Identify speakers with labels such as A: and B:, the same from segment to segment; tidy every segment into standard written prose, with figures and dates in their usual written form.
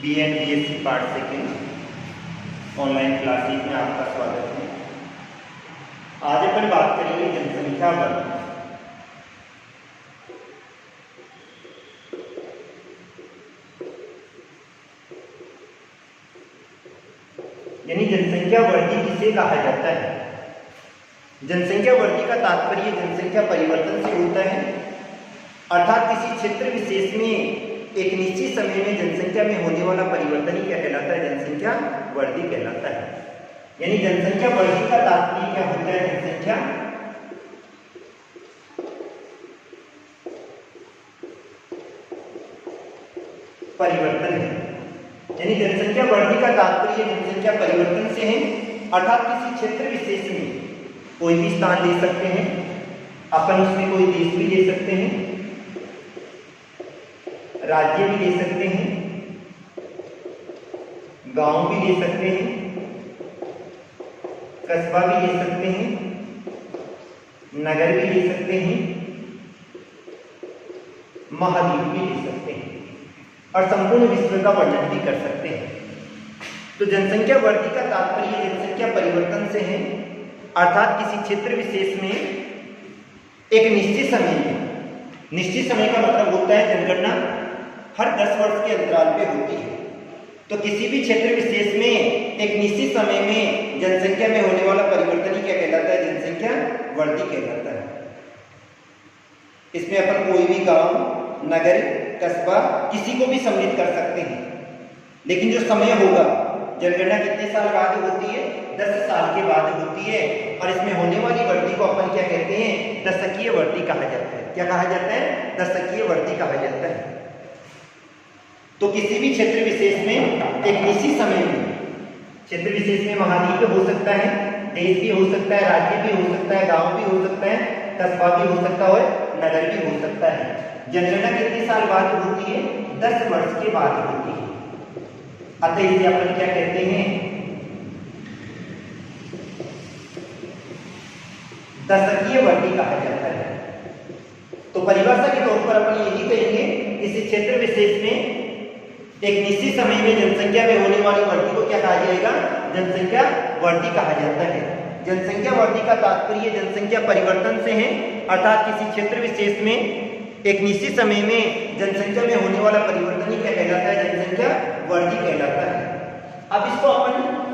A: BA and BSc part second online classes में आपका स्वागत है। आज अपन बात करेंगे जनसंख्या वर्ग। यानी जनसंख्या वर्गी किसे कहा जाता है। जनसंख्या वर्गी का तात्पर्य जनसंख्या परिवर्तन से होता है, अर्थात किसी क्षेत्र विशेष में एक निश्चित समय में जनसंख्या में होने वाला परिवर्तन ही क्या कहलाता है, जनसंख्या वृद्धि कहलाता है। यानी जनसंख्या वृद्धि का तात्पर्य क्या होता है, जनसंख्या परिवर्तन है। यानी जनसंख्या वृद्धि का तात्पर्य जनसंख्या परिवर्तन से है, अर्थात किसी क्षेत्र विशेष में कोई भी स्थान ले सकते हैं अपन, उसमें कोई देश भी ले सकते हैं, राज्य भी ले सकते हैं, गांव भी ले सकते हैं, कस्बा भी ले सकते हैं, नगर भी ले सकते हैं, महाद्वीप भी ले सकते हैं और संपूर्ण विश्व का वर्णन भी कर सकते हैं। तो जनसंख्या वृद्धि का तात्पर्य जनसंख्या परिवर्तन से है, अर्थात किसी क्षेत्र विशेष में एक निश्चित समय में, निश्चित समय का मतलब होता है जनगणना हर 10 वर्ष के अंतराल पे होती है। तो किसी भी क्षेत्र विशेष में एक निश्चित समय में जनसंख्या में होने वाला परिवर्तन ही क्या कहलाता है, जनसंख्या वृद्धि कहलाता है। इसमें अपन कोई भी गांव, नगर, कस्बा किसी को भी सम्मिलित कर सकते हैं, लेकिन जो समय होगा, जनगणना कितने साल बाद होती है, 10 साल के बाद होती है, और इसमें होने वाली वृद्धि को अपन क्या कहते हैं, दशकीय वृद्धि कहा जाता है। क्या कहा जाता है, दशकीय वृद्धि कहा जाता है। तो किसी भी क्षेत्र विशेष में एक निश्चित समय में, क्षेत्र विशेष में महाद्वीप हो सकता है, देश भी हो सकता है, राज्य भी हो सकता है, गांव भी हो सकता है, कस्बा भी हो सकता है और नगर भी हो सकता है। जनगणना कितने साल बाद होती है, 10 वर्ष के बाद होती है। अतः इसे अपन क्या कहते हैं, दशकीय वृद्धि कहा जाता है। तो परिभाषा के तौर पर अपन यही कहेंगे, किसी क्षेत्र विशेष में एक निश्चित समय में जनसंख्या में होने वाली वृद्धि को क्या कहा जाएगा, जनसंख्या वृद्धि कहा जाता है। जनसंख्या वृद्धि का तात्पर्य जनसंख्या परिवर्तन से है, अर्थात किसी क्षेत्र विशेष में एक निश्चित समय में जनसंख्या में होने वाला परिवर्तन ही क्या कहलाता है, जनसंख्या वृद्धि कहलाता है। अब इसको अपन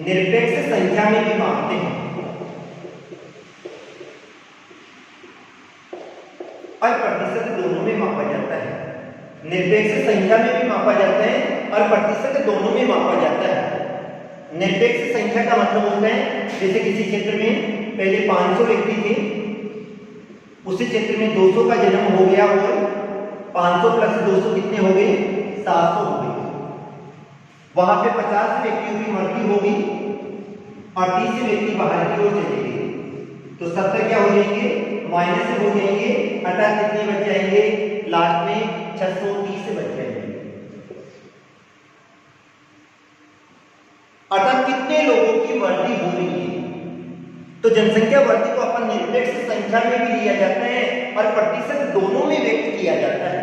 A: निरपेक्ष संख्या में भी मापते हैं और प्रतिशत दोनों में मापा जाता है। निरपेक्ष संख्या में भी मापा जाता है और प्रतिशत दोनों में मापा जाता है। निरपेक्ष संख्या का मतलब होता है, जैसे किसी क्षेत्र में पहले 500 व्यक्ति थे, उसी क्षेत्र में 200 का जन्म हो गया और 500 प्लस 200 कितने हो गए, 700 हो गए। वहां पे 50 व्यक्तियों की मृत्यु होगी और 30 व्यक्ति बाहर की ओर चले गए, तो 70 क्या हो जाएंगे, माइनस हो जाएंगे, अर्थात कितने बच जाएंगे, लास्ट में 630 बच जाएंगे। अर्थात कितने लोगों की वृद्धि हो रही है। तो जनसंख्या वृद्धि को अपन निरपेक्ष संख्या में भी लिया जाता है और प्रतिशत दोनों में व्यक्त किया जाता है।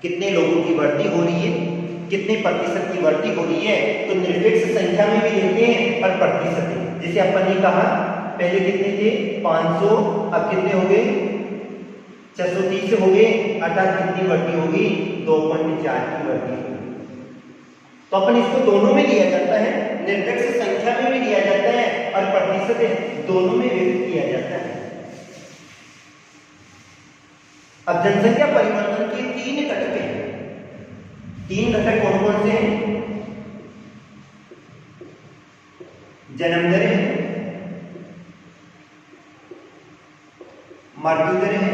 A: कितने लोगों की वृद्धि हो रही है, कितने प्रतिशत की वृद्धि हो रही है, तो निरपेक्ष संख्या में भी लेते हैं और प्रतिशत। जैसे अपन ने कहा पहले कितने थे, 500, अब कितने हो गए, 630 हो गए, अर्थात कितनी वृद्धि होगी, 2.4 की वृद्धि होगी। तो अपन इसको दोनों में लिया जाता है, निरपेक्ष संख्या में भी लिया जाता है और प्रतिशत दोनों में व्यक्त किया जाता है। अब जनसंख्या परिवर्तन के 3 घटक हैं। 3 घटक कौन कौन से हैं, जन्म दर है, मृत्यु दर है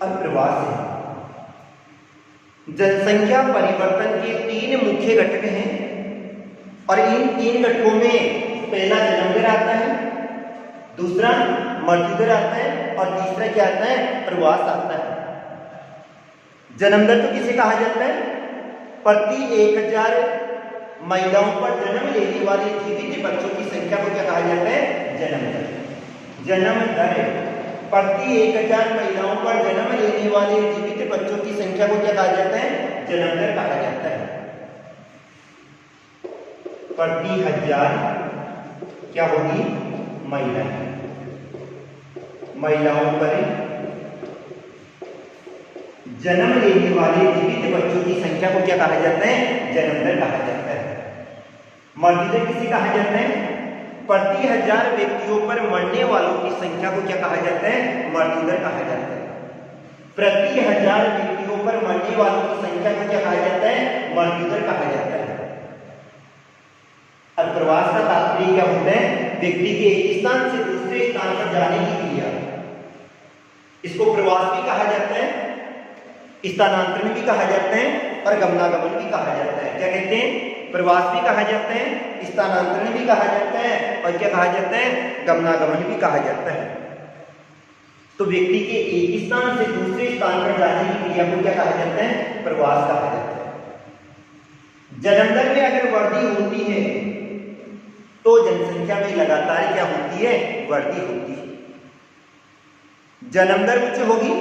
A: और प्रवास है। जनसंख्या परिवर्तन के 3 मुख्य घटक हैं और इन 3 घटकों में पहला जन्म दर आता है, दूसरा मृत्यु दर आता है और तीसरा क्या आता है, प्रवास आता है। जन्म दर तो किसे कहा जाता है, प्रति 1000 महिलाओं पर जन्म लेने वाले जीवित बच्चों की संख्या को क्या कहा जाता है? जन्म दर। जन्म दर प्रति 1000 महिलाओं पर जन्म लेने वाले जीवित बच्चों की संख्या को क्या कहा जाता है? जन्म दर कहा जाता है। प्रति 1000 क्या होगी? महिलाओं पर जन्म लेने वाले जीवित बच्चों की संख्या को क्या कहा जाता है? जन्म दर कहा जाता है। मृत्यु दर किसे कहा जाता है? प्रति 1000 व्यक्तियों पर मरने वालों की संख्या को क्या कहा जाता है? मृत्यु दर कहा जाता है। प्रति 1000 व्यक्तियों पर मरने वालों की संख्या को क्या कहा जाता है? मृत्यु दर कहा जाता है। और प्रवास का तात्पर्य क्या होता है? व्यक्ति के एक स्थान से दूसरे स्थान पर जाने की क्रिया, इसको प्रवास भी कहा जाता है, स्थानांतरण भी कहा जाता है और गमनागमन भी कहा जाता है। क्या कहते हैं? प्रवास भी कहा जाता है, स्थानांतरण भी कहा जाता है और क्या कहा जाता है? गमनागमन भी कहा जाता है। तो व्यक्ति के एक स्थान से दूसरे स्थान पर जाने की क्रिया को क्या कहा जाता है? प्रवास कहा जाता है। जन्म दर में अगर वृद्धि होती है तो जनसंख्या में लगातार क्या होती है? वृद्धि होती है। जन्म दर उच्च होगी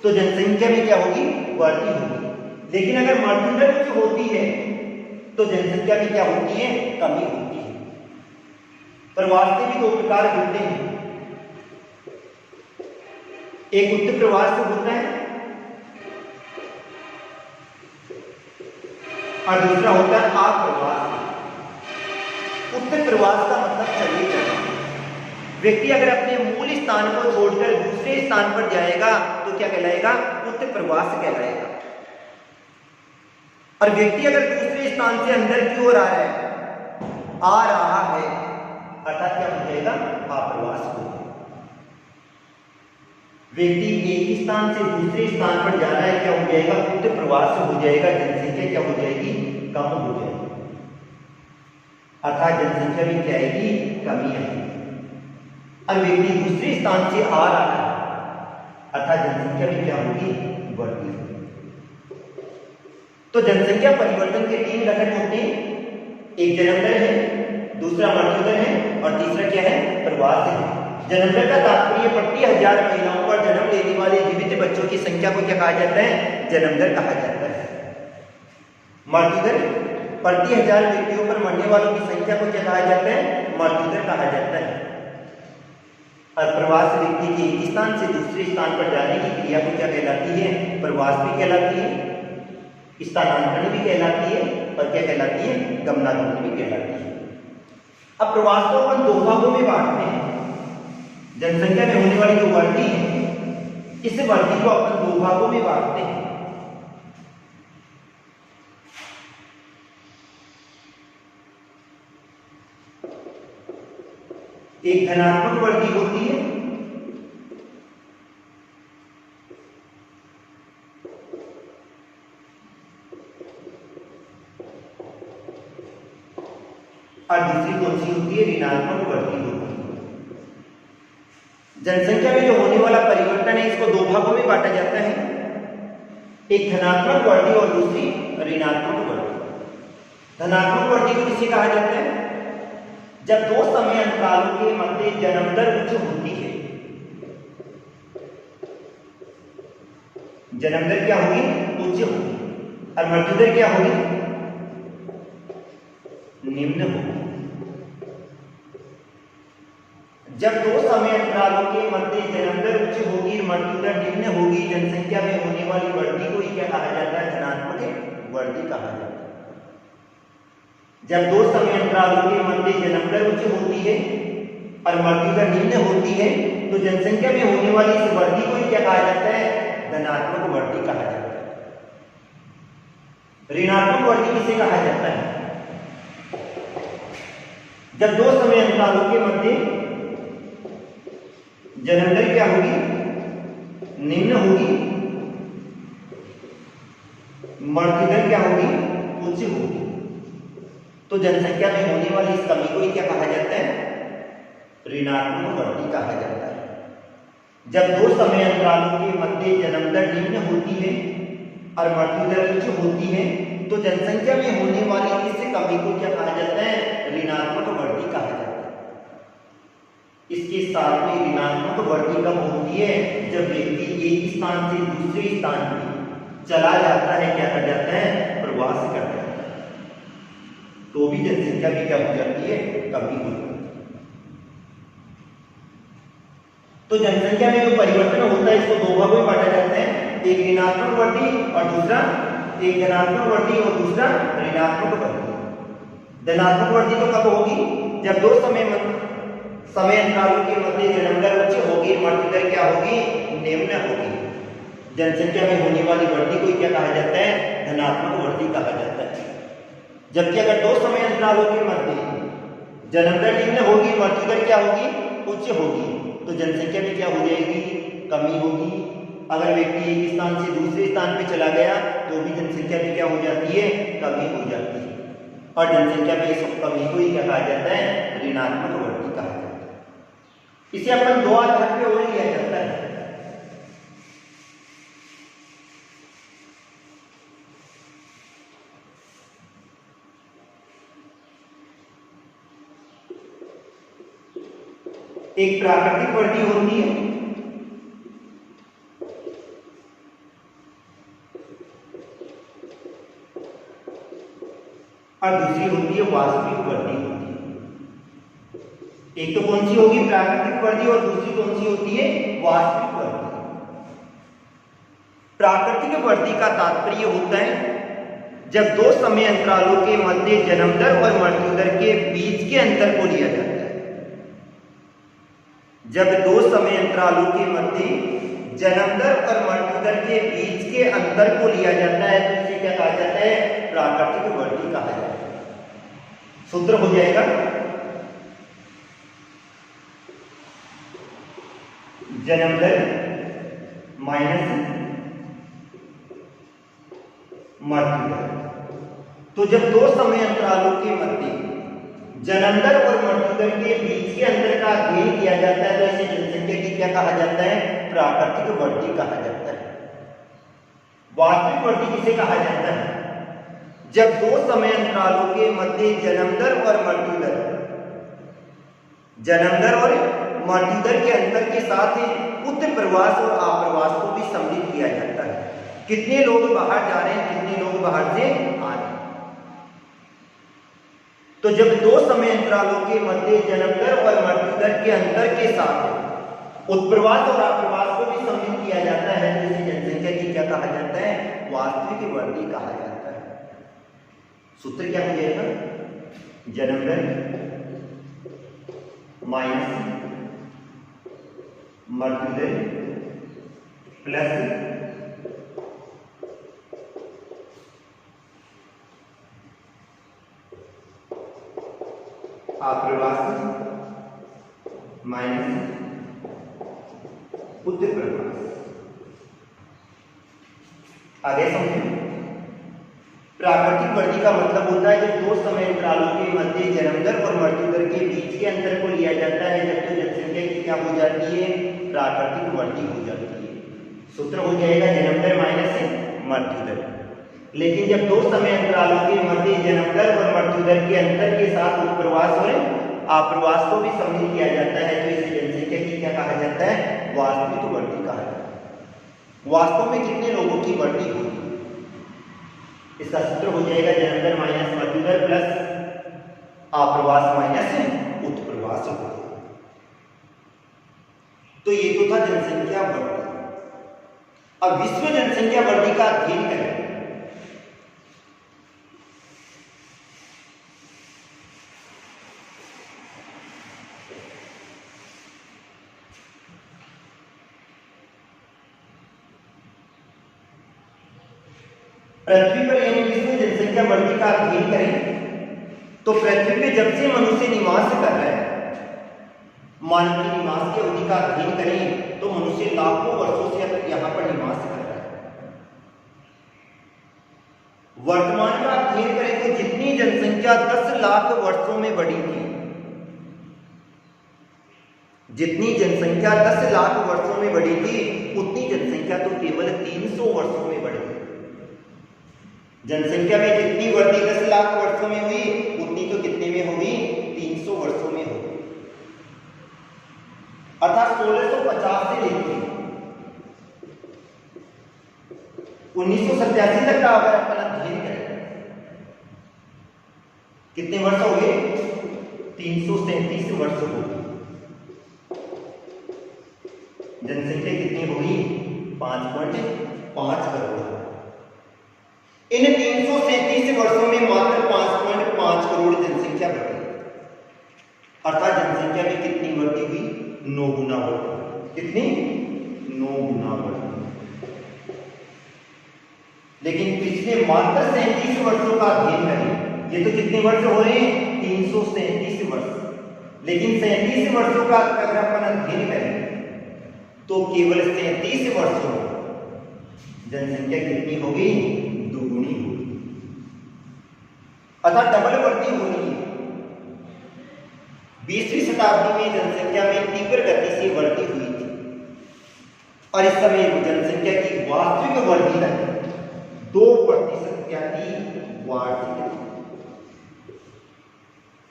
A: तो जनसंख्या में क्या होगी? वृद्धि होगी। लेकिन अगर मृत्यु दर उच्च होती है तो जनसंख्या में क्या होती है? कमी होती है। प्रवास के भी दो प्रकार होते हैं, एक उत्तर प्रवास होता है और दूसरा होता है अप्रवास। उत्तर प्रवास का मतलब चले जाना। व्यक्ति अगर अपने मूल स्थान को छोड़कर दूसरे स्थान पर जाएगा तो क्या कहलाएगा? उत्तर प्रवास कहलाएगा। और व्यक्ति अगर दूसरे स्थान से अंदर की ओर आ रहा है अर्थात क्या हो जाएगा? अप्रवास हो जाएगा। व्यक्ति एक स्थान से दूसरे स्थान पर जाना है, क्या हो जाएगा? उत्तर प्रवास हो जाएगा। जनसंख्या क्या हो जाएगी? कम हो जाएगी। अर्थात जनसंख्या में क्या आएगी? कमी आएगी। और व्यक्ति दूसरे स्थान से आ रहा है अर्थात जनसंख्या में क्या होगी? बढ़ती है। तो जनसंख्या परिवर्तन के 3 घटक होते हैं, एक जन्म दर है, दूसरा मृत्यु दर है और तीसरा क्या है? प्रवास है। जन्म दर का तात्पर्य प्रति 1000 महिलाओं पर जन्म लेने वाले जीवित बच्चों की संख्या को क्या कहा जाता है? जन्म दर कहा जाता है। मृत्यु दर प्रति 1000 व्यक्तियों पर मरने वालों की संख्या को क्या कहा जाता है? मृत्यु दर कहा जाता है। और प्रवास व्यक्ति के एक स्थान से दूसरे स्थान पर जाने की क्रिया को क्या कहलाती है? प्रवास भी कहलाती है, स्थानांतरण भी कहलाती है और क्या कहलाती है? गमनागमन भी कहलाती है। अब प्रवास को अपन 2 भागों में बांटते हैं। जनसंख्या में होने वाली जो वृद्धि है, इस वृद्धि को अपन 2 भागों में बांटते हैं। एक धनात्मक वृद्धि होती है और दूसरी कौन सी होती है? ऋणात्मक वृद्धि होती है। जनसंख्या में जो होने वाला परिवर्तन है इसको 2 भागों में बांटा जाता है, एक धनात्मक वृद्धि और दूसरी ऋणात्मक वृद्धि। धनात्मक वृद्धि को किसे कहा जाता है? जब 2 समय अंतरालों के मध्य जन्म दर उच्च होती है। जन्म दर क्या होगी? उच्च होगी। और मृत्यु दर क्या होगी? निम्न होगी। जब 2 समय अंतरालों के मध्य जन्म दर उच्च होगी, मृत्यु दर निम्न होगी, जनसंख्या में होने वाली वृद्धि को क्या कहा जाता है? धनात्मक वृद्धि कहा जाता है। जब 2 समय अंतरालों के मध्य जन्म दर उच्च होती है और मृत्यु दर निम्न होती है तो जनसंख्या में होने वाली इस वृद्धि को क्या कहा जाता है? धनात्मक वृद्धि कहा जाता है। ऋणात्मक वृद्धि किसे कहा जाता है? जब 2 समय अंतरालों के मध्य जन्म दर क्या होगी? निम्न होगी, मृत्यु दर क्या होगी? उच्च होगी। तो जनसंख्या में होने वाली इस कमी को क्या कहा जाता है? ऋणात्मक वृद्धि कहा जाता है। जब 2 समय अंतरालों के मध्य जन्म दर निम्न होती है और मृत्यु दर उच्च होती है तो जनसंख्या में होने वाली इस कमी को क्या कहा जाता है? ऋणात्मक वृद्धि कहा जाता है। इसके साथ में ऋणात्मक वृद्धि कब होती है? जब व्यक्ति एक स्थान से दूसरे स्थान में चला जाता है, क्या कर जाता है? प्रवास कर जाता है, तो भी जनसंख्या भी क्या हो जाती है? कमी हो जाती है। तो जनसंख्या में जो परिवर्तन होता है इसको दो भागों में बांटा जाता है, एक ऋणात्मक वृद्धि और दूसरा, एक धनात्मक वृद्धि और दूसरा ऋणात्मक वृद्धि। धनात्मक वृद्धि तो कब होगी? जब दो समय अंतरालों के मध्य जन्म दर उच्च होगी, मृत्यु दर क्या होगी? निम्न होगी। जनसंख्या में होने वाली वृद्धि को क्या कहा जाता है? धनात्मक वृद्धि कहा जाता है। जबकि अगर दो समय अंतरालों के मध्य जन्म दर निम्न होगी, मृत्यु दर क्या होगी? उच्च होगी, तो जनसंख्या में क्या हो जाएगी? कमी होगी। अगर व्यक्ति एक स्थान से दूसरे स्थान पे चला गया तो भी जनसंख्या में क्या हो जाती है? कमी हो जाती है। और जनसंख्या में इस कमी को ही क्या कहा जाता है? ऋणात्मक वृद्धि कहा जाता है। इसे अपन दो आधार पे और लिया जाता है। एक प्राकृतिक वृद्धि होती है और दूसरी होती है वास्तविक वृद्धि होती है। एक तो कौन सी होगी? प्राकृतिक वृद्धि, और दूसरी कौन सी होती है? वास्तविक वृद्धि। प्राकृतिक वृद्धि का तात्पर्य होता है जब दो समय अंतरालों के मध्य जन्म दर और मृत्यु दर के बीच के अंतर को लिया जाता है। जब दो समय अंतरालों के मध्य जन्म दर और मृत्यु दर के बीच के अंतर को लिया जाता है तो इसे क्या कहा जाता है? प्राकृतिक वृद्धि कहा जाता है। सूत्र हो जाएगा जन्म दर माइनस मृत्यु दर। तो जब दो समय अंतरालों के मध्य जन्म दर और मृत्यु दर के बीच के अंतर का अध्ययन किया जाता है तो इसे जनसंख्या की क्या कहा जाता है? प्राकृतिक वृद्धि कहा जाता है। वास्तविक वृद्धि किसे कहा जाता है? जब दो समय अंतरालों के मध्य जन्म दर और मृत्यु दर के अंतर के साथ ही उत्तर प्रवास और आप्रवास को भी सम्मिलित किया जाता है। कितने लोग बाहर जा रहे हैं, कितने लोग बाहर से आ रहे हैं। तो जब दो समय अंतरालों के मध्य जन्म दर और मृत्यु दर के अंतर के साथ उत्प्रवास और आप्रवास को भी सम्मिलित किया जाता है तो इसे जनसंख्या की क्या कहा जाता है? वास्तविक वृद्धि कहा जाता है। सूत्र क्या हो जाएगा? जन्म दर माइनस मृत्यु दर प्लस आप्रवास माइनस उत्तर प्रवास। आगे समझें। प्राकृतिक वृद्धि का मतलब होता है जब दो समय अंतरालों के मध्य जन्म दर और मृत्यु दर के बीच के अंतर को लिया जाता है जब तो जनसंख्या की क्या हो जाती है? प्राकृतिक वृद्धि हो जाती है। सूत्र हो जाएगा जन्म दर माइनस मृत्यु दर। लेकिन जब दो समय अंतरालों के मध्य जन्म दर और मृत्यु दर के अंतर के साथ उत्प्रवास और आप्रवास को भी सम्मिलित किया जाता है तो इसे जनसंख्या की क्या कहा जाता है? वास्तविक वृद्धि कहा जाता है। वास्तव में कितने लोगों की वृद्धि होगी? इसका सूत्र हो जाएगा जन्म दर माइनस मृत्यु दर प्लस आप्रवास माइनस उत्प्रवास। तो ये तो था जनसंख्या वृद्धि। अब विश्व जनसंख्या वृद्धि का अध्ययन करें। पृथ्वी पर यानी विश्व जनसंख्या वृद्धि का अध्ययन करें तो पृथ्वी पे जब से मनुष्य निवास कर रहा है, मानव के निवास की अवधि का अध्ययन करें तो मनुष्य लाखों वर्षों से यहाँ पर निवास कर रहा है। वर्तमान का अध्ययन करें तो जितनी जनसंख्या 10 लाख वर्षों में बढ़ी थी, जितनी जनसंख्या 10 लाख वर्षों में बढ़ी थी उतनी जनसंख्या तो केवल 300 वर्षों में बढ़ी। जनसंख्या में जितनी वृद्धि 10 लाख वर्षों में हुई उतनी तो कितने में होगी, 300 वर्षों में होगी। अर्थात 1650 से लेकर 1987 तक का अगर अपन अध्ययन करें, कितने वर्ष हो गए, 337 वर्ष हो गए। जनसंख्या कितनी होगी, 5.5 करोड़। इन 337 वर्षों में मात्र 5.5 करोड़ जनसंख्या बढ़ी, अर्थात जनसंख्या में कितनी वृद्धि हुई, 9 गुना बढ़ी। कितनी, 9 गुना बढ़ी। लेकिन पिछले मात्र 37 वर्षों का अध्ययन करें, ये तो कितने वर्ष हो रहे हैं, 337 वर्ष। लेकिन 37 वर्षों का अगर अपन अध्ययन करें तो केवल 37 वर्षों में जनसंख्या कितनी होगी, दुगुनी होगी, अर्थात डबल वृद्धि हो रही है। 20वीं शताब्दी में जनसंख्या में तीव्र गति से वृद्धि हुई थी और इस समय जनसंख्या की वास्तविक वृद्धि दर 2% क्या थी, वार्षिक।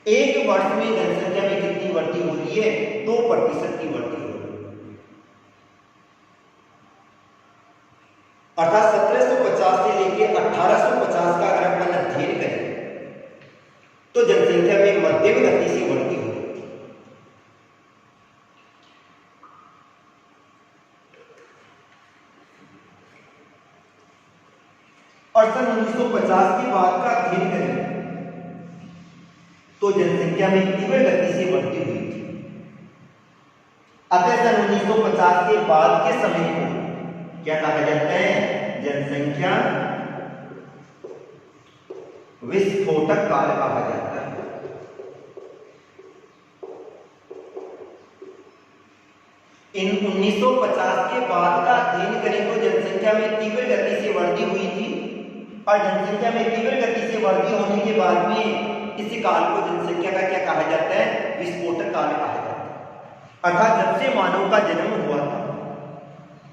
A: एक वर्ष में जनसंख्या में कितनी वृद्धि हो रही है, 2% की वृद्धि हो रही है। अर्थात 1750 से लेकर 1850 का अगर अपन अध्ययन करें तो जनसंख्या में मध्यम गति से वृद्धि हो रही है। और सन 1950 के बाद का अध्ययन करें तो जनसंख्या में तीव्र गति से वृद्धि हुई थी। अतः सन 1950 के बाद के समय को क्या कहा जाता है, जनसंख्या विस्फोटक काल कहा जाता है। इन 1950 के बाद का अध्ययन करें तो जनसंख्या में तीव्र गति से वृद्धि हुई थी और जनसंख्या में तीव्र गति से वृद्धि होने के बाद में इसी काल को जनसंख्या का क्या कहा जाता है, विस्फोटक काल कहा जाता है। अर्थात जब से मानव का जन्म हुआ था,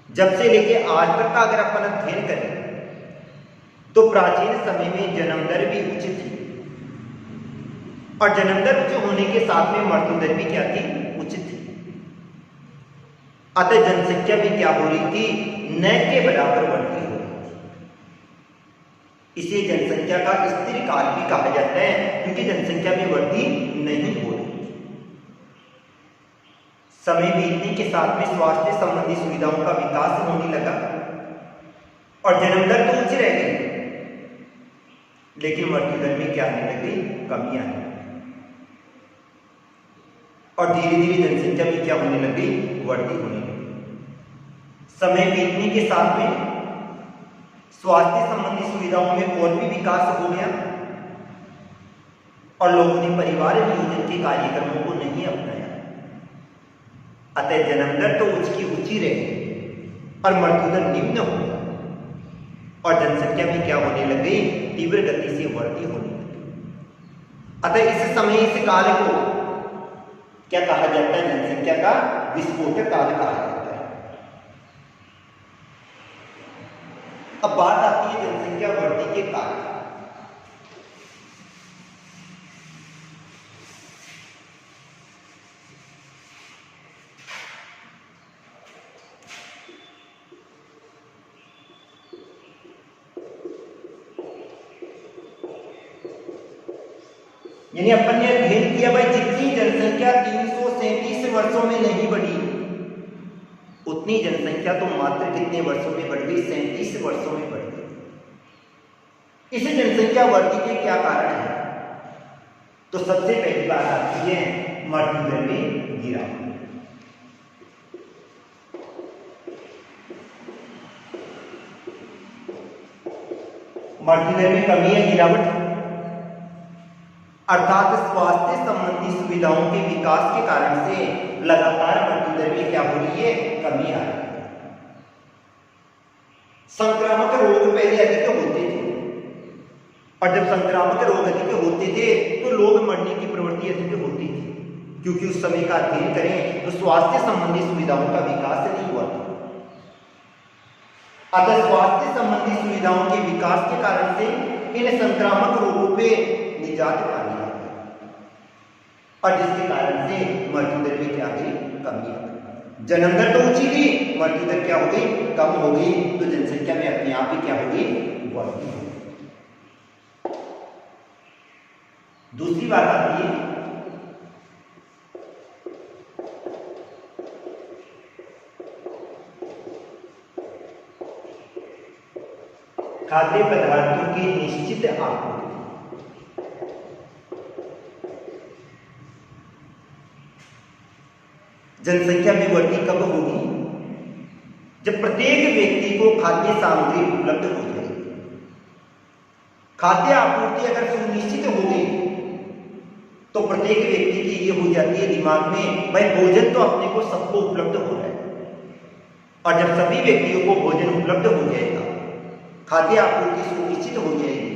A: जब से लेके आज तक का अगर अपन अध्ययन करें तो प्राचीन समय में जन्म दर भी उच्च थी और जन्म दर उच्च होने के साथ में मृत्यु दर भी क्या थी, उच्च थी। अतः जनसंख्या भी क्या हो रही थी, न के बराबर बढ़ती हो रही थी। इसे जनसंख्या का स्थिर काल भी कहा जाता है क्योंकि जनसंख्या में वृद्धि नहीं हो रही। समय बीतने के साथ में स्वास्थ्य संबंधी सुविधाओं का विकास होने लगा और जन्म दर तो उच्च रह गई, लेकिन मृत्यु दर में क्या आने लगी, कमी आने लगी और धीरे धीरे जनसंख्या में क्या होने लगी, वृद्धि होने लगी। समय बीतने के साथ में स्वास्थ्य संबंधी सुविधाओं में और भी विकास हो गया और लोगों ने परिवार नियोजन के कार्यक्रमों को नहीं अपनाया। अतः जन्म दर तो ऊंची रही और मृत्यु दर निम्न हो गया और जनसंख्या में क्या होने लगी, तीव्र गति से वृद्धि होने लगी। अतः इस समय इस काल को क्या कहा जाता है, जनसंख्या का विस्फोटक काल कहा जाता है। अब बात आती है जनसंख्या वृद्धि के कारण। यानी अपन ने अध्ययन किया भाई जितनी जनसंख्या 337 वर्षों में नहीं बढ़ी उतनी जनसंख्या तो मात्र कितने वर्षों में बढ़ गई, 37 वर्षों में बढ़ गई। इस जनसंख्या वृद्धि के क्या कारण है, तो सबसे पहली बात आती है मृत्यु दर में गिरावट। मृत्यु दर में कमी है, गिरावट, अर्थात स्वास्थ्य संबंधी सुविधाओं के विकास के कारण से लगातार मृत्यु दर में क्या हो रही है, कमी आ रही है। संक्रामक रोग पहले अधिक होते थे और जब संक्रामक रोग अधिक होते थे तो लोग मरने की प्रवृत्ति अधिक होती थी क्योंकि उस समय का अध्ययन करें तो स्वास्थ्य संबंधी सुविधाओं का विकास नहीं हुआ था। अतः स्वास्थ्य संबंधी सुविधाओं के विकास के कारण से इन संक्रामक रोगों पे निजात पा लिया और जिसके कारण से मृत्यु दर में क्या हुई, कमी आ गई। जन्म दर तो ऊंची थी, मृत्यु दर क्या हो गई, कम हो गई। तो जनसंख्या में अपने आप ही क्या होगी, बढ़ती है। दूसरी बात आती है खाद्य पदार्थों की निश्चित आपूर्ति। जनसंख्या में वृद्धि कब होगी, जब प्रत्येक व्यक्ति को खाद्य सामग्री उपलब्ध हो जाएगी। खाद्य आपूर्ति अगर सुनिश्चित हो गई तो प्रत्येक व्यक्ति की ये हो जाती है दिमाग में, भाई भोजन तो अपने को सबको उपलब्ध हो रहा है। और जब सभी व्यक्तियों को भोजन उपलब्ध हो जाएगा, खाद्य आपूर्ति सुनिश्चित हो जाएगी,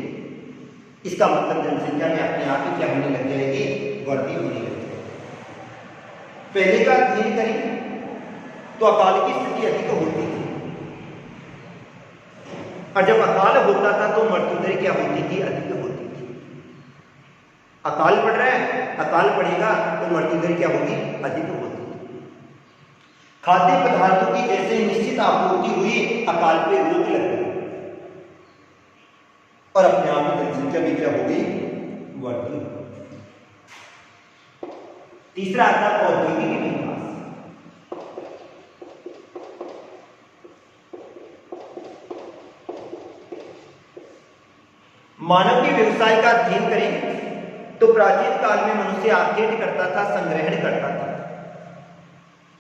A: इसका मतलब जनसंख्या में अपने आप ही क्या होने लग जाएगी, वृद्धि होने लग जाएगी। पहले का अध्ययन करें तो अकाल की स्थिति अधिक होती थी, और जब अकाल होता था तो मृत्यु दर क्या होती थी, अधिक होती थी। अकाल पड़ रहा है, अकाल पड़ेगा तो मृत्यु दर क्या होगी, अधिक होती थी। खाद्य पदार्थों की जैसे निश्चित आपूर्ति हुई, अकाल पे रोक लग गई और अपने आप ही जनसंख्या भी क्या होगी, बढ़ती। तीसरा आता है औद्योगिक विकास। मानव के व्यवसाय का अध्ययन करें तो प्राचीन काल में मनुष्य आखेट करता था, संग्रहण करता था,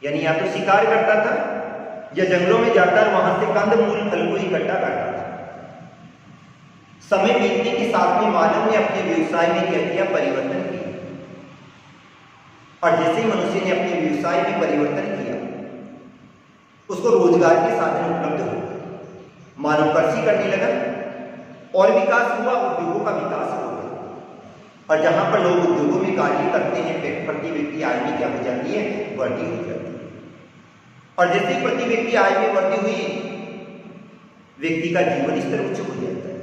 A: यानी या तो शिकार करता था या जंगलों में जाकर वहां से कंद मूल फल को इकट्ठा करता था। समय बीतने के साथ में मानव ने अपने व्यवसाय में क्या किया, परिवर्तन किया। और जैसे ही मनुष्य ने अपने व्यवसाय में परिवर्तन किया, उसको रोजगार के साधन उपलब्ध हो गए। मानव कृषि करने लगा और विकास हुआ, उद्योगों का विकास हो गया। और जहां पर लोग उद्योगों में कार्य करते हैं, प्रति व्यक्ति आय में क्या हो जाती है, वृद्धि हो जाती है। और जैसे ही प्रति व्यक्ति आय में वृद्धि हुई, व्यक्ति का जीवन स्तर उच्च हो जाता है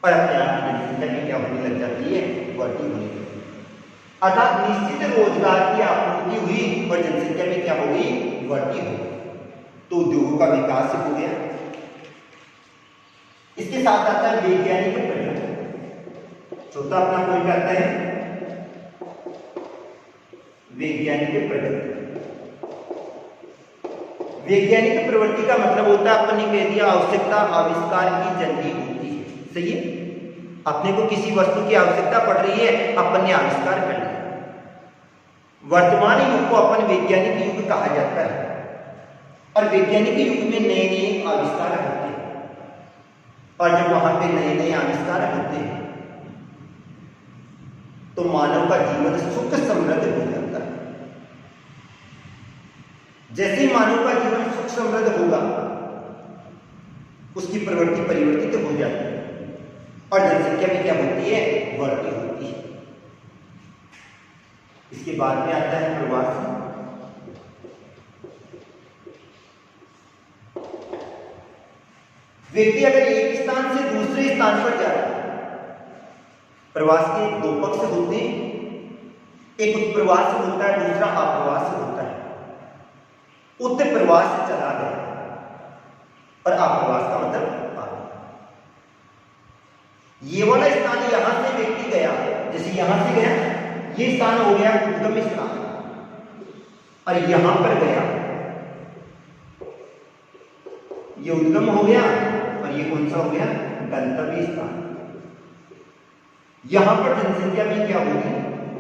A: और अपने आप की जनसंख्या में क्या होने लग जाती है, वृद्धि होने लगती है। अर्थात निश्चित रोजगार की आपूर्ति हुई और जनसंख्या में क्या होगी, वृद्धि होगी। तो उद्योगों का विकास हो गया। इसके साथ आता है वैज्ञानिक प्रगति। चौथा अपना पॉइंट आता है वैज्ञानिक प्रगति। वैज्ञानिक प्रवृत्ति का मतलब होता है, अपन ने कह दिया, आवश्यकता आविष्कार की जननी होती है। सही है, अपने को किसी वस्तु की आवश्यकता पड़ रही है, अपन ने आविष्कार कर लिया। वर्तमान युग को अपन वैज्ञानिक युग कहा जाता है और वैज्ञानिक युग में नए नए आविष्कार होते हैं। और जब वहां पे नए नए आविष्कार होते हैं तो मानव का जीवन सुख समृद्ध हो जाता है। जैसे ही मानव का जीवन सुख समृद्ध होगा, उसकी प्रवृत्ति परिवर्तित हो जाती है और जनसंख्या में क्या होती है, वृद्धि होती है। इसके बाद में आता है प्रवास। व्यक्ति अगर एक स्थान से दूसरे स्थान पर जा रहा है, प्रवास के दो पक्ष होते हैं, एक उत्प्रवास होता है, दूसरा आप्रवास होता है। उत्प्रवास चला गया और आप्रवास का मतलब आ गया। ये वाला स्थान यहां से व्यक्ति गया, जैसे यहां से गया, ये स्थान हो गया उद्गम स्थान, और यहां पर गया, ये उद्गम हो गया और ये कौन सा हो गया, गंतव्य स्थान। यहां पर जनसंख्या में क्या होगी,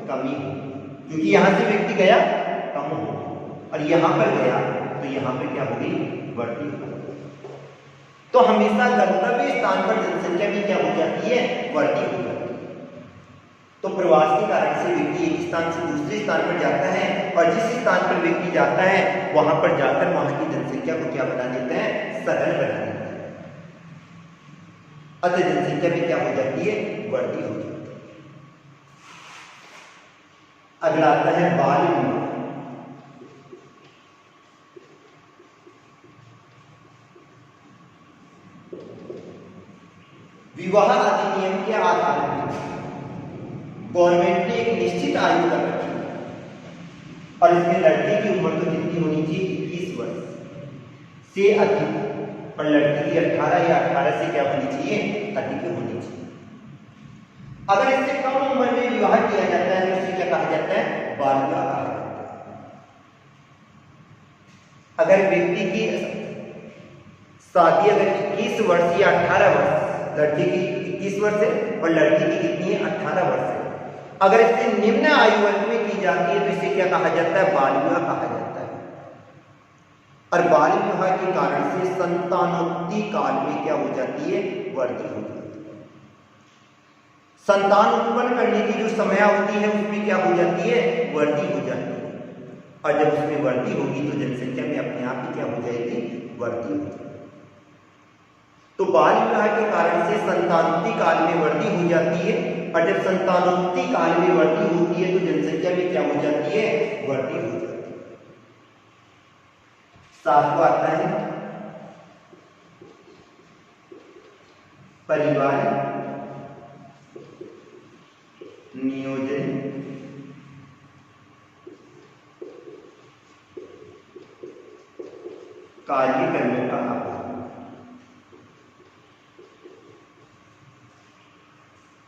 A: कमी होगी, क्योंकि यहां से व्यक्ति गया कम हो, और यहां पर गया तो यहां पर क्या होगी, बढ़ती होगी। तो हमेशा गंतव्य स्थान पर जनसंख्या में क्या हो जाती है, बढ़ती हो जाती है। तो प्रवास के कारण से व्यक्ति एक स्थान से दूसरे स्थान पर जाता है, और जिस स्थान पर व्यक्ति जाता है वहां पर जाकर वहां की जनसंख्या को क्या बना देता है, सरल बना देता है। अतः जनसंख्या में क्या हो जाती है, बढ़ती हो जाती है। अगला आता है बाल विवाह। विवाह अधिनियम के आधार पर गवर्नमेंट ने एक निश्चित आयु कर रखी है और इसमें लड़की की उम्र तो कितनी होनी चाहिए, 21 वर्ष से अधिक, और लड़की की 18 या 18 से क्या होनी चाहिए, अधिक होनी चाहिए। अगर इससे कम उम्र में विवाह किया जाता है तो उसे क्या कहा जाता है, बाल विवाह कहा जाता है। अगर व्यक्ति की शादी अगर 21 वर्ष या 18 वर्ष, लड़की की 21 वर्ष है और लड़की की कितनी है, 18 वर्ष है, अगर इससे निम्न आयु वर्ग में की जाती है तो इसे क्या कहा जाता है, बाल विवाह कहा जाता है। और बाल विवाह के कारण से संतानोत्पत्ति काल में क्या हो जाती है, वृद्धि हो जाती है। संतान उत्पन्न करने की जो समयावधि है उसमें क्या हो जाती है, वृद्धि हो जाती है। और जब उसमें वृद्धि होगी तो जनसंख्या में अपने आप ही क्या हो जाएगी, वृद्धि हो जाएगी। तो बाल विवाह के कारण से संतानोत्पत्ति काल में वृद्धि हो जाती है, और जब संतानोत्पत्ति काल में वृद्धि होती है तो जनसंख्या में क्या हो जाती है, वृद्धि हो जाती है। सातवां आता है परिवार नियोजन कार्यक्रमों का अभाव।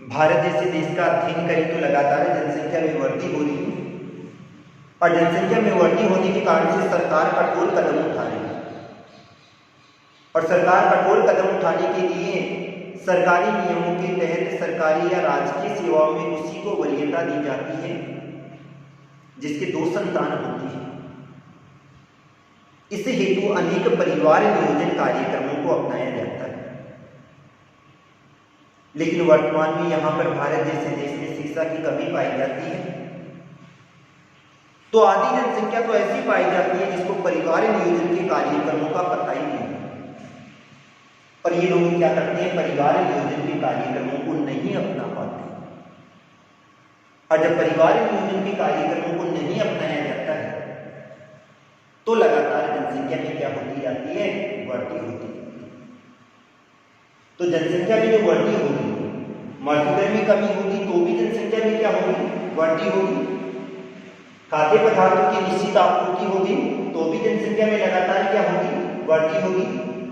A: भारत जैसे देश का अध्ययन करें तो लगातार जनसंख्या में वृद्धि हो रही है, और जनसंख्या में वृद्धि होने के कारण से सरकार कठोर कदम उठा रही है। और सरकार कठोर कदम उठाने के लिए सरकारी नियमों के तहत सरकारी या राजकीय सेवाओं में उसी को वरीयता दी जाती है जिसके 2 संतान होती है। इस हेतु अनेक परिवार नियोजन कार्यक्रमों को अपनाया जाता है। लेकिन वर्तमान में यहाँ पर भारत जैसे देश में शिक्षा की कमी पाई जाती है, तो आधी जनसंख्या तो ऐसी पाई जाती है जिसको परिवार नियोजन के कार्यक्रमों का पता ही नहीं। और ये लोग क्या करते हैं, परिवार नियोजन के कार्यक्रमों को नहीं अपना पाते। और जब परिवार नियोजन के कार्यक्रमों को नहीं अपनाया जाता है तो लगातार जनसंख्या में क्या होती जाती है, वृद्धि होती है। तो जनसंख्या में जो वृद्धि होगी, मृत्यु में कमी होगी तो भी जनसंख्या में क्या होगी, वृद्धि होगी। खाद्य पदार्थों की निश्चित आपूर्ति होगी तो भी जनसंख्या में लगातार क्या होगी, वृद्धि होगी।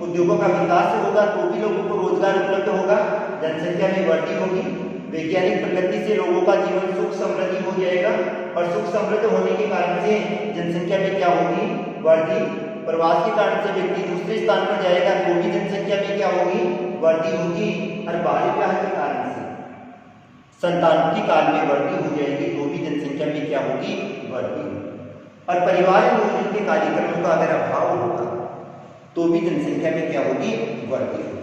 A: उद्योगों का विकास होगा तो भी लोगों को रोजगार उपलब्ध होगा, जनसंख्या में वृद्धि होगी। वैज्ञानिक प्रगति से लोगों का जीवन सुख समृद्धि हो जाएगा, और सुख समृद्ध होने के कारण से जनसंख्या में क्या होगी, वृद्धि। प्रवास के कारण से व्यक्ति दूसरे स्थान पर जाएगा तो भी जनसंख्या में क्या होगी, वृद्धि होगी। और बाल विवाह के कारण से संतानोत्पत्ति काल में वृद्धि हो जाएगी तो भी जनसंख्या में क्या होगी, वृद्धि होगी। और परिवार नियोजन के कार्यक्रमों का अगर अभाव होगा तो भी जनसंख्या में क्या होगी, वृद्धि होगी।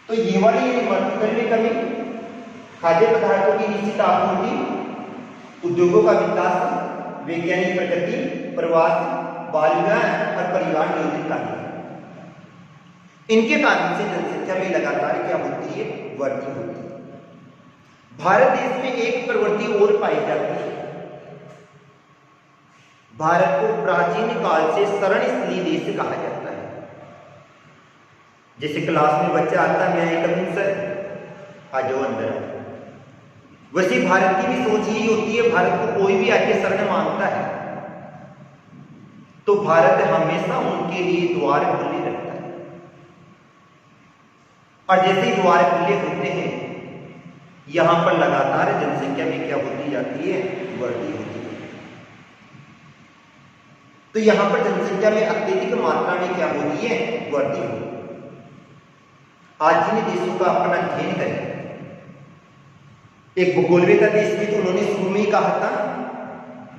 A: तो ये वाली मृत्यु दर में कमी, खाद्य पदार्थों की निश्चित आपूर्ति, उद्योगों का विकास, वैज्ञानिक प्रगति, प्रवास, बाल विवाह और परिवार नियोजन कार्यक्रम, इनके कारण से जनसंख्या में लगातार क्या होती है, वृद्धि होती है। भारत देश में एक प्रवृत्ति और पाई जाती है। भारत को प्राचीन काल से शरण स्थली देश कहा जाता है। जैसे क्लास में बच्चा आता है, मैं एक सर आ जाओ अंदर, वैसे भारत की भी सोच यही होती है, भारत को कोई भी आके शरण मांगता है तो भारत हमेशा उनके लिए द्वार खुले रखता है। और जैसे ही द्वार खुले होते हैं यहां पर लगातार जनसंख्या में क्या होती जाती है, वृद्धि होती है। तो यहां पर जनसंख्या में अत्यधिक मात्रा में क्या हो रही है, वृद्धि हो रही है। आज जिन देशों का अपना अध्ययन करें, एक भूगोलवेद का देश में तो उन्होंने शुरू में ही कहा था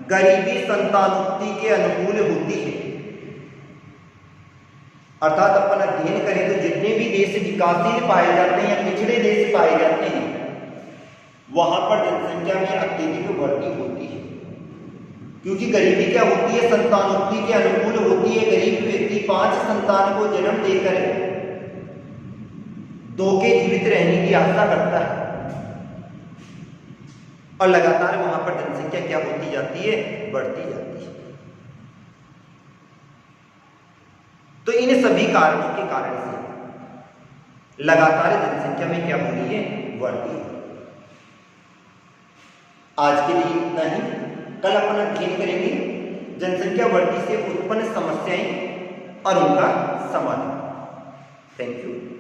A: गरीबी संतानोत्पत्ति के अनुकूल होती है। अर्थात अपन अध्ययन करें तो जितने भी देश विकासशील पाए जाते हैं या पिछड़े देश पाए जाते हैं वहां पर जनसंख्या में अत्यधिक वृद्धि होती है। क्योंकि गरीबी क्या होती है, संतानोत्पत्ति के अनुकूल होती है। गरीब व्यक्ति 5 संतान को जन्म देकर 2 के जीवित रहने की आशा करता है, और लगातार वहां पर जनसंख्या क्या होती जाती है, बढ़ती जाती है। तो इन सभी कारणों के कारण से लगातार जनसंख्या में क्या हो रही है, वृद्धि। आज के लिए इतना ही। कल अपन अध्ययन करेंगे जनसंख्या वृद्धि से उत्पन्न समस्याएं और उनका समाधान। Thank you.